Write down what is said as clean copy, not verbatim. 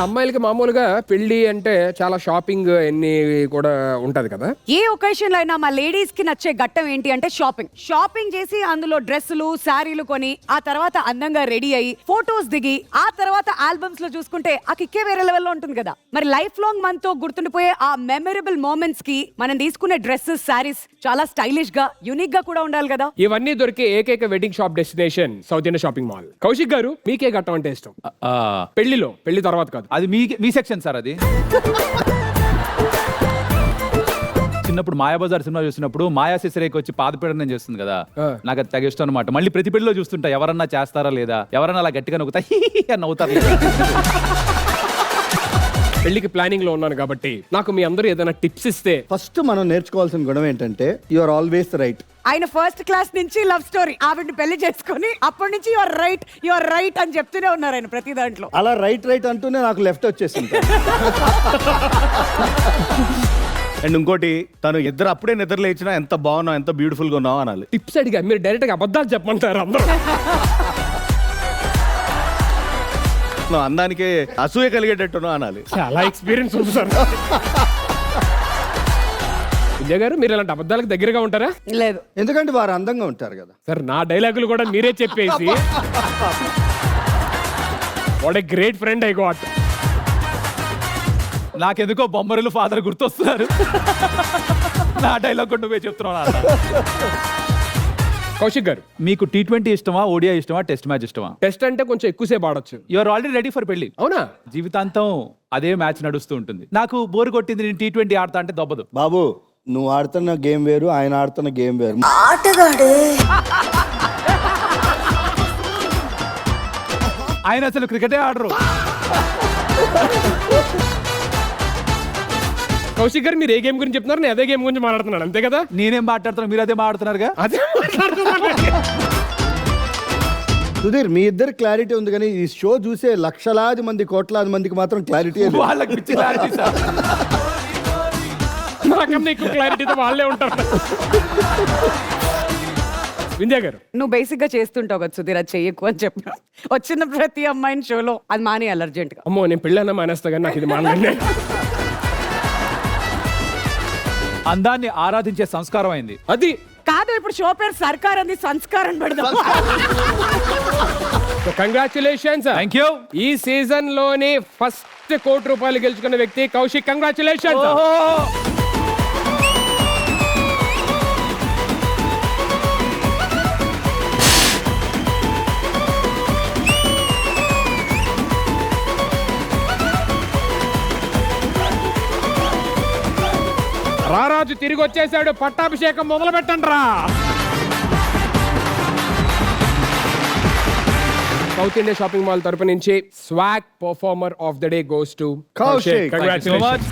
అమ్మాయిలకి మామూలుగా పెళ్లి అంటే చాలా షాపింగ్ ఎన్ని కూడా ఉంటది కదా. ఏ ఒకేషన్ లో అయినా మా లేడీస్ కి నచ్చే ఘట్టం ఏంటి అంటే షాపింగ్ చేసి అందులో డ్రెస్సులు శారీలు కొని ఆ తర్వాత అందంగా రెడీ అయ్యి ఫోటోస్ దిగి ఆ తర్వాత ఆల్బమ్స్ లో చూసుకుంటే ఆ కిక్కే వేరే లెవెల్లో ఉంటుంది కదా. మరి లైఫ్ లాంగ్ మనతో గుర్తుండిపోయే ఆ మెమరబుల్ మూమెంట్స్ కి మనం తీసుకునే డ్రెస్సెస్ శారీస్ చాలా స్టైలిష్ గా యూనిక్ గా కూడా ఉండాలి కదా. ఇవన్నీ దొరికే ఏకైక wedding shop destination south India shopping mall. Kaushik గారు, మీకే ఘట్టం అంటే ఇష్టం? పెళ్లి తర్వాత కాదు, అది మీ సెక్షన్ సార్. అది చిన్నప్పుడు మాయాబజార్ సినిమా చూసినప్పుడు మాయా శశిరేఖ వచ్చి పాదపీడనం చేస్తుంది కదా, నాకు అది తెగ ఇష్టం అనమాట. మళ్ళీ ప్రతి పెళ్లిలో చూస్తుంటా ఎవరన్నా చేస్తారా లేదా, ఎవరన్నా అలా గట్టిగా నవ్వుతా అని నవ్వుతారు. పెళ్లికి ప్లానింగ్ లో ఉన్నాను కాబట్టి నాకు మీ అందరూ ఏదైనా టిప్స్ ఇస్తే. ఫస్ట్ మనం నేర్చుకోవాల్సిన గుణం ఏంటంటే యు ఆర్ ఆల్వేస్ రైట్. ఆయన ఫస్ట్ క్లాస్ నుంచి లవ్ స్టోరీ, ఆవిడ్ని పెళ్లి చేసుకుని అప్పటి నుంచి యు ఆర్ రైట్ అని చెప్తూనే ఉన్నారు ఆయన ప్రతి దాంట్లో. అలా రైట్ అంటూనే నాకు లెఫ్ట్ వచ్చేసింది. అండ్ ఇంకోటి, తను ఇద్దరు అప్పుడే నిద్ర లేచినా ఎంత బాగున్నావు, ఎంత బ్యూటిఫుల్ గా ఉన్నావు అనాలి. టిప్స్ అడిగా, మీరు డైరెక్ట్ గా అబద్ధాలు చెప్పమంటారు అందరూ. నువ్వు అందానికి అసూయ కలిగేటట్టును అనాలి. చాలా ఎక్స్పీరియన్స్ ఉంది సార్. విజయ్ గారు, మీరు ఇలాంటి అబద్ధాలకు దగ్గరగా ఉంటారా? లేదు, ఎందుకంటే వారు అందంగా ఉంటారు కదా సార్. నా డైలాగులు కూడా మీరే చెప్పేసి what a great friend I got. నాకెందుకో బొమ్మరులు ఫాదర్ గుర్తొస్తున్నారు. నా డైలాగ్ కూడా నువ్వే చెప్తున్నావు. కౌశిక్ గారు, మీకు T20 ఇష్టమా, ఓడియా ఇష్టమా, టెస్ట్ మ్యాచ్ ఇష్టమా? టెస్ట్ అంటే కొంచెం ఎక్కువసేపు ఆడొచ్చు. You are already ready for pelli. అవునా? జీవితాంతం అదే మ్యాచ్ నడుస్తూ ఉంటుంది. నాకు బోర్ కొట్టింది, నేను T20 ఆడతా అంటే దొబ్బదు. బాబు, నువ్వు ఆడుతున్న గేమ్ వేరు, ఆయన ఆడుతున్న గేమ్ వేరు. ఆయన అసలు క్రికెటే ఆడరు. కౌశిక్ గారు, మీరు ఏ గేమ్ గురించి చెప్తున్నారు, నేను అదే గేమ్ గురించి మాట్లాడుతున్నాను, అంతే కదా? నేనేం మాట్లాడుతున్నా, మీరు అదే మాట్లాడుతున్నారుగా. అదే మాట్లాడుతున్నాను. సుధీర్, మీ ఇద్దరు క్లారిటీ ఉంది, కానీ ఈ షో చూసే లక్షలాది మంది, కోట్లాది మందికి మాత్రం క్లారిటీ వాళ్ళకి పిచ్చి క్లారిటీ సార్. నాకన్నా ఎక్కువ క్లారిటీతో వాళ్ళే ఉంటారు. వింధ్య గారు, నువ్వు బేసిక్ గా చేస్తుంటావు కదా సుధీర్, అది చెయ్యకు అని చెప్పిన వచ్చిన ప్రతి అమ్మాయిని షోలో అది మానేయాలి అర్జెంట్ గా. అమ్మో, నేను పెళ్ళైనా మానేస్తా కానీ నాకు ఇది మానలే. అందాన్ని ఆరాధించే సంస్కారం అయింది అది కాదు. ఇప్పుడు షో పేరు సర్కార్ అంది, సంస్కారం పెడదాం. కంగ్రాచులేషన్స్. Thank you. ఈ సీజన్ లోని ఫస్ట్ ₹1 కోటి గెలుచుకున్న వ్యక్తి కౌశిక్. కంగ్రాచులేషన్స్. రారాజు తిరిగి వచ్చేసాడు, పట్టాభిషేకం మొదలు పెట్టండి రా. సౌత్ ఇండియా షాపింగ్ మాల్ తరపు నుంచి swag performer of the day goes to Kaushik. Congratulations.